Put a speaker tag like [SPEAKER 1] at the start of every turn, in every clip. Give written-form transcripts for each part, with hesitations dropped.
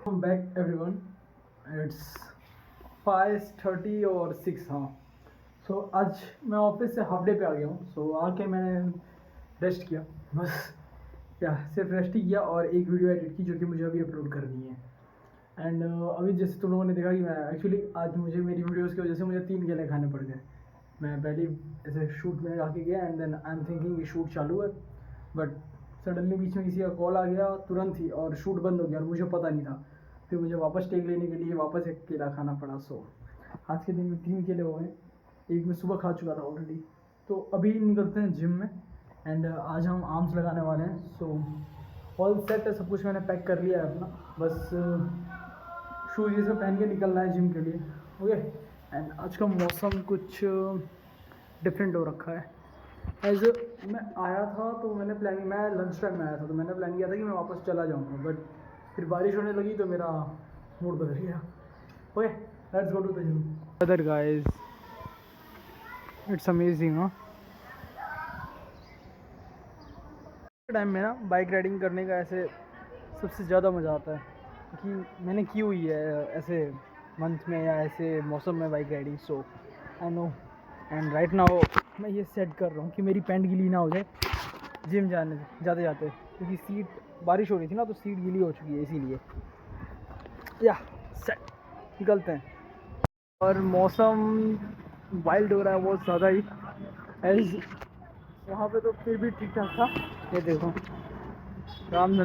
[SPEAKER 1] Back everyone, it's 5:30 और 6। हाँ, सो आज मैं ऑफिस से हाफ डे पे आ गया हूँ। सो आके मैंने रेस्ट किया, बस क्या सिर्फ रेस्ट ही किया और एक वीडियो एडिट की जो कि मुझे अभी अपलोड करनी है। एंड अभी जैसे तुम लोगों ने देखा कि मैं एक्चुअली आज मुझे मेरी वीडियोज़ की वजह से मुझे 3 केले खाने पड़ गए। मैं पहले ऐसे शूट में आके गया and then I am thinking कि शूट चालू है, बट सडनली बीच में किसी का कॉल आ गया तुरंत ही और शूट बंद हो गया और मुझे पता नहीं था। फिर मुझे वापस टेक लेने के लिए वापस एक केला खाना पड़ा। सो आज के दिन में 3 केले हो गए, एक मैं सुबह खा चुका था ऑलरेडी। तो अभी निकलते हैं जिम में एंड आज हम आर्म्स लगाने वाले हैं। सो ऑल सेट है, सब कुछ मैंने पैक कर लिया है अपना, बस शूज़ ये सब पहन के निकलना है जिम के लिए। ओके, एंड आज का मौसम कुछ डिफरेंट हो रखा है। एज मैं आया था तो मैंने प्लानिंग, मैं लंच टाइम में आया था तो मैंने प्लान किया था कि मैं वापस चला जाऊँगा, बट फिर बारिश होने लगी तो मेरा मूड बदल गया। Okay, let's go to the gym. Other guys, it's amazing. हाँ, टाइम में ना बाइक राइडिंग करने का ऐसे सबसे ज़्यादा मज़ा आता है क्योंकि मैंने की हुई है ऐसे मंथ में या ऐसे मौसम में bike riding. So I know and right now मैं ये सेट कर रहा हूँ कि मेरी पैंट गीली ना हो जाए जिम जाते जाते, क्योंकि सीट बारिश हो रही थी ना तो सीट गीली हो चुकी है इसीलिए। या सेट, निकलते हैं। और मौसम वाइल्ड हो रहा है बहुत ज़्यादा ही। एज वहाँ पे तो फिर भी ठीक ठाक था। ये देखो, काम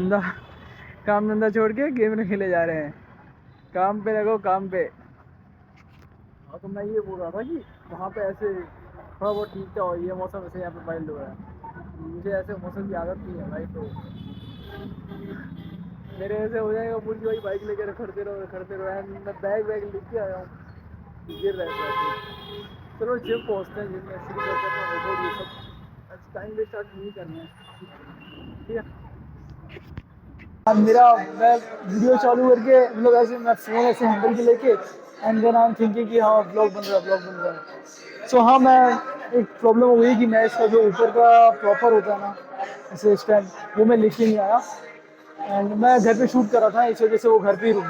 [SPEAKER 1] धंधा छोड़ के गेम में खेले जा रहे हैं। काम पे लगो, काम पे। हाँ, तो मैं ये बोल रहा था कि वहाँ पे ऐसे थोड़ा बहुत ठीक था और ये मौसम ऐसे यहाँ पे वाइल्ड हो रहा है। मुझे ऐसे मौसम की आदत नहीं है भाई, तो मेरे ऐसे हो जाएगा पूरी भाई बाइक लेकर खड़ते रहो एंड मैं बैग लेके आया हूँ, गिर रहे थे। चलो जिम पहुँचते हैं, जिम में शुरू करते हैं वर्कआउट ये सब। आज टाइम वेस्ट स्टार्ट नहीं करना है, ठीक है। अब मैं वीडियो चालू करके मतलब ऐसे मैं फ़ोन ऐसे हैंडल पे लेके and then I am thinking कि हाँ ब्लॉग बन रहा है। सो हाँ, मैं एक प्रॉब्लम हो गई कि मैं इसका जो ऊपर का प्रॉपर होता है ना ऐसे स्टैंड, वो मैं लेके नहीं आया एंड मैं घर पे शूट कर रहा था, इस वजह से वो घर पे ही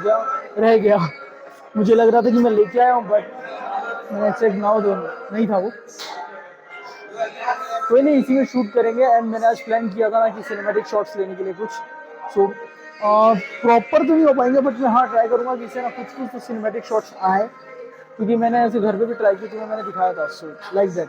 [SPEAKER 1] रह गया। मुझे लग रहा था कि मैं लेके आया हूँ, बट मैंने चेक नाउ तो नहीं था वो। कोई नहीं, इसी में शूट करेंगे। एंड मैंने आज प्लान किया था ना कि सिनेमैटिक शॉट्स लेने के लिए कुछ। सो प्रॉपर तो नहीं हो पाएंगे, बट मैं हाँ ट्राई करूँगा कि इससे ना कुछ तो सिनेमैटिक शॉट्स आए, क्योंकि मैंने ऐसे घर पे भी ट्राई की, तुम्हें मैंने दिखाया था। So like that.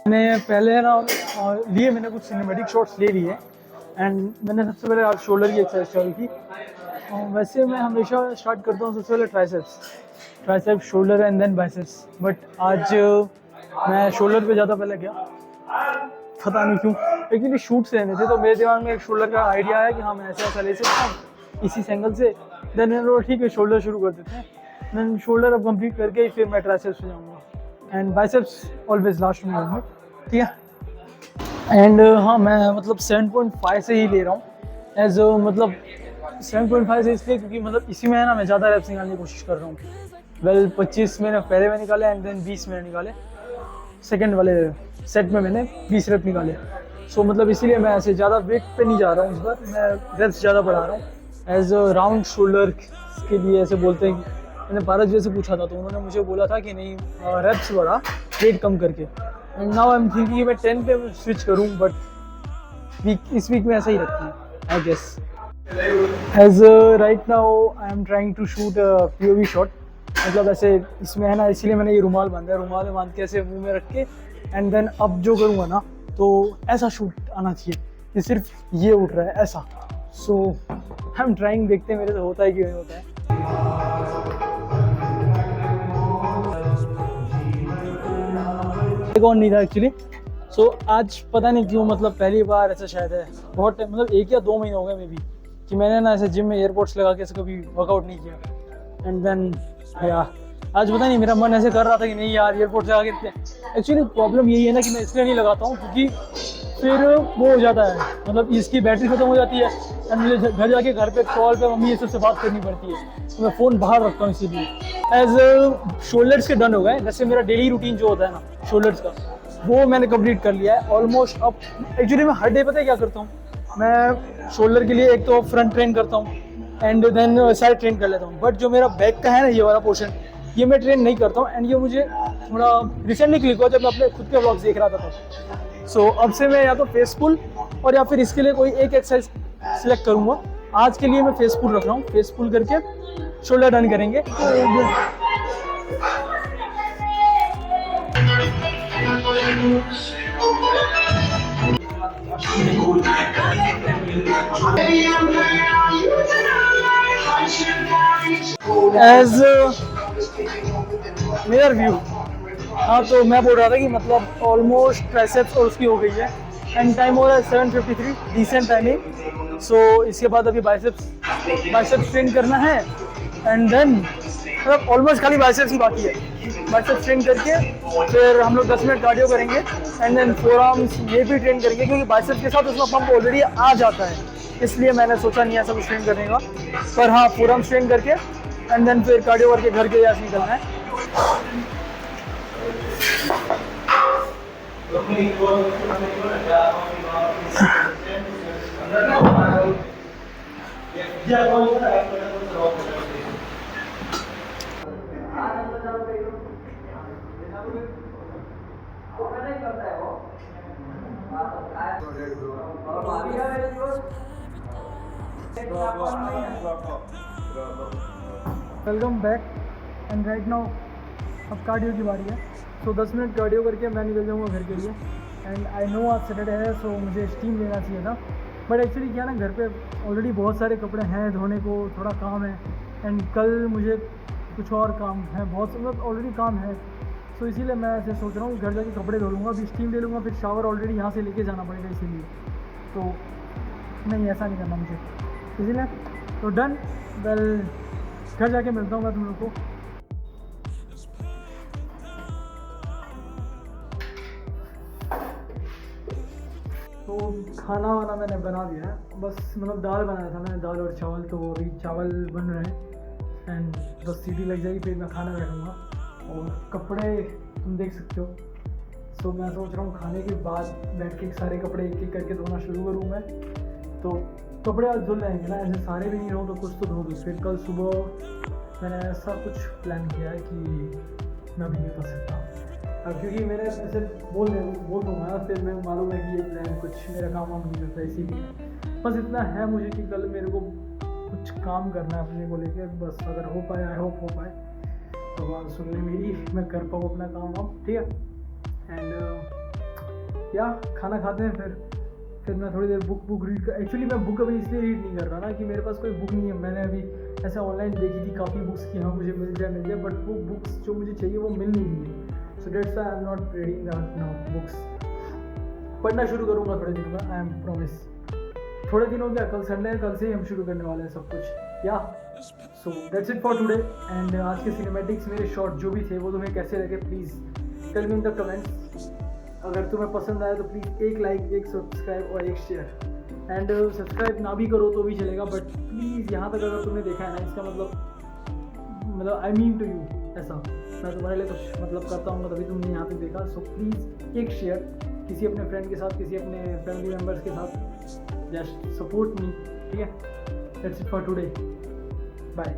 [SPEAKER 1] मैंने पहले ना मैंने कुछ सिनेमैटिक शॉट्स ले लिए एंड मैंने सबसे पहले आज शोल्डर की एक्सरसाइज चालू की। वैसे मैं हमेशा स्टार्ट करता हूँ सबसे पहले triceps shoulder and then biceps, but आज मैं शोल्डर पे ज़्यादा पहले गया, पता नहीं क्यों। एक्चुअली शूट से लेने थे तो मेरे दिमाग में एक शोल्डर का आइडिया आया कि हाँ मैं ऐसा ले सकता हूँ इसी एंगल से। देन मैंने बोला ठीक है शोल्डर शुरू कर देते हैं। देन शोल्डर अब कंप्लीट करके फिर मैं ट्राइसेप्स पे जाऊँगा एंड बाइसेप्स ऑलवेज लास्ट में आऊँगा, ठीक है। एंड हाँ, मैं मतलब 7.5 से ही ले रहा हूँ एज मतलब 7.5 से इसलिए क्योंकि मतलब इसी में है ना मैं ज़्यादा रेप्स निकालने की कोशिश कर रहा हूँ। 25 मैंने पहले में निकाले एंड देन 20 मैंने निकाले, सेकंड वाले सेट में मैंने 20 रेप निकाले। सो मतलब इसीलिए मैं ऐसे ज़्यादा वेट पे नहीं जा रहा हूँ इस बार, मैं रेप्स ज़्यादा बढ़ा रहा हूँ। एज राउंड शोल्डर के लिए ऐसे बोलते हैं कि मैंने पारस जी से पूछा था तो उन्होंने मुझे बोला था कि नहीं रेप्स बढ़ा वेट कम करके। And now I am thinking मैं 10 पे स्विच करूँ, बट इस वीक में ऐसा ही रखती है I guess. As right now I am trying to shoot POV shot, मतलब ऐसे इसमें है ना, इसीलिए मैंने ये रुमाल बांधा है। रुमाल में बांध के ऐसे मुंह में रख के एंड देन अब जो करूँगा ना तो ऐसा शूट आना चाहिए कि सिर्फ ये उठ रहा है ऐसा। सो आई एम ट्राइंग, देखते हैं मेरे से होता है कि नहीं होता है। कौन नहीं था एक्चुअली। सो आज पता नहीं क्यों मतलब पहली बार ऐसा शायद है बहुत मतलब 1 या 2 महीने हो गए मे बी कि मैंने ना ऐसे जिम में एयरपोर्ट्स लगा के ऐसे कभी वर्कआउट नहीं किया। एंड देन यार आज पता नहीं मेरा मन ऐसे कर रहा था कि नहीं यार एयरपोर्ट लगा के। एक्चुअली प्रॉब्लम यही है ना कि मैं इसलिए नहीं लगाता हूँ क्योंकि फिर वो हो जाता है, मतलब इसकी बैटरी खत्म हो जाती है एंड मुझे घर जाके घर पे कॉल पे मम्मी ये सबसे बात करनी पड़ती है, तो मैं फ़ोन बाहर रखता हूँ इसीलिए। एज शोल्डर्स के डन हो गए, जैसे मेरा डेली रूटीन जो होता है ना शोल्डर्स का, वो मैंने कंप्लीट कर लिया है ऑलमोस्ट। अब एक्चुअली मैं हर डे पता है क्या करता हूँ, मैं शोल्डर के लिए एक तो फ्रंट ट्रेन करता हूँ एंड देन साइड ट्रेन कर लेता हूँ, बट जो मेरा बैक का है ना ये वाला पोर्शन, ये मैं ट्रेन नहीं करता हूँ। एंड ये मुझे थोड़ा रिसेंटली क्लिक हुआ जब मैं अपने खुद के व्लॉग्स देख रहा था। सो अब से मैं या तो फेस पुल और या फिर इसके लिए कोई एक एक्सरसाइज सिलेक्ट करूँगा। आज के लिए मैं फेस पुल रख रहा हूँ, फेस पुल करके शोल्डर डन करेंगे। एज मेरा व्यू, हाँ तो मैं बोल रहा था कि मतलब ऑलमोस्ट ट्राइसेप्स और उसकी हो गई है एंड टाइम हो रहा है 7:53, डिसेंट टाइमिंग। सो इसके बाद अभी बाइसेप्स ट्रेन करना है एंड देन मतलब ऑलमोस्ट खाली बाइसेप्स ही बाकी है। बाइसेप्स ट्रेन करके फिर हम लोग 10 मिनट कार्डियो करेंगे एंड देन फोर आर्म्स ये भी ट्रेन करेंगे, क्योंकि बाइसेप्स के साथ उसमें पंप ऑलरेडी आ जाता है, इसलिए मैंने सोचा नहीं ऐसा कुछ ट्रेन करने का। पर हाँ, फोर आर्म्स ट्रेन करके एंड देन फिर कार्डियो करके घर के यहाँ से निकलना है। Welcome back and right now अब कार्डियो की बारी है। सो 10 मिनट कार्डियो करके मैं निकल जाऊँगा घर के लिए। एंड आई नो आज सैटरडे है, सो मुझे स्टीम लेना चाहिए था, बट एक्चुअली क्या ना, घर पे ऑलरेडी बहुत सारे कपड़े हैं धोने को, थोड़ा काम है एंड कल मुझे कुछ और काम है, बहुत मतलब ऑलरेडी काम है। सो इसीलिए मैं ऐसे सोच रहा हूँ घर जाके कपड़े धो लूँगा, अभी स्टीम ले लूँगा, फिर शावर ऑलरेडी यहाँ से लेके जाना पड़ेगा, इसीलिए तो नहीं, ऐसा नहीं करना मुझे, इसीलिए तो डन। वेल घर जाके मिलता हूँ मैं तुम लोग को। तो खाना वाना मैंने बना दिया है, बस मतलब दाल बनाया था मैंने, दाल और चावल, तो अभी चावल बन रहे हैं एंड बस सीटी लग जाएगी फिर मैं खाना बैठूँगा। और कपड़े तुम देख सकते हो। सो मैं सोच रहा हूँ खाने के बाद बैठ के सारे कपड़े एक एक करके धोना शुरू करूँ मैं। तो कपड़े आज धुल जाएंगे ना, ऐसे सारे भी नहीं हो तो कुछ तो धो दूँ। फिर कल सुबह मैंने ऐसा कुछ प्लान किया है कि मैं अभी नहीं बता सकता, अब क्योंकि मैंने ऐसे बोल दूँगा फिर मैं मालूम है कि ये प्लान कुछ मेरा काम वाम नहीं करता, इसीलिए बस इतना है मुझे कि कल मेरे को कुछ काम करना है अपने को लेकर। बस अगर हो पाए, आई होप हो पाए, तो बात सुन ले मेरी, मैं कर पाऊँ अपना काम वाम, ठीक है। एंड या खाना खाते हैं, फिर मैं थोड़ी देर बुक रीड कर। एक्चुअली मैं बुक अभी इसलिए रीड नहीं कर रहा ना कि मेरे पास कोई बुक नहीं है। मैंने अभी ऐसे ऑनलाइन देखी थी काफ़ी बुक्स की, हाँ मुझे मिल जाए, बट वो बुक्स जो मुझे चाहिए वो मिल नहीं रही है। So dates I am not reading now books. पढ़ना शुरू करूँगा थोड़े दिनों में, आई एम प्रॉमिस। थोड़े दिन हो गया, कल संडे है, कल से ही हम शुरू करने वाले हैं सब कुछ, या so that's it for today. And आज के सिनेमैटिक्स मेरे शॉर्ट जो भी थे वो तुम्हें कैसे लगे, please tell me in the comments. अगर तुम्हें पसंद आया तो प्लीज़ एक लाइक, एक सब्सक्राइब और एक शेयर। एंड सब्सक्राइब ना भी करो तो भी चलेगा, बट प्लीज़ यहाँ तक अगर तुमने देखा है ना, इसका मतलब आई मीन टू यू, ऐसा मैं तुम्हारे लिए कुछ मतलब करता हूँ तभी तुमने यहाँ तक देखा। सो प्लीज़ एक शेयर किसी अपने फ्रेंड के साथ, किसी अपने फैमिली मेम्बर्स के साथ, जस्ट सपोर्ट मी, ठीक है। That's it for today, bye.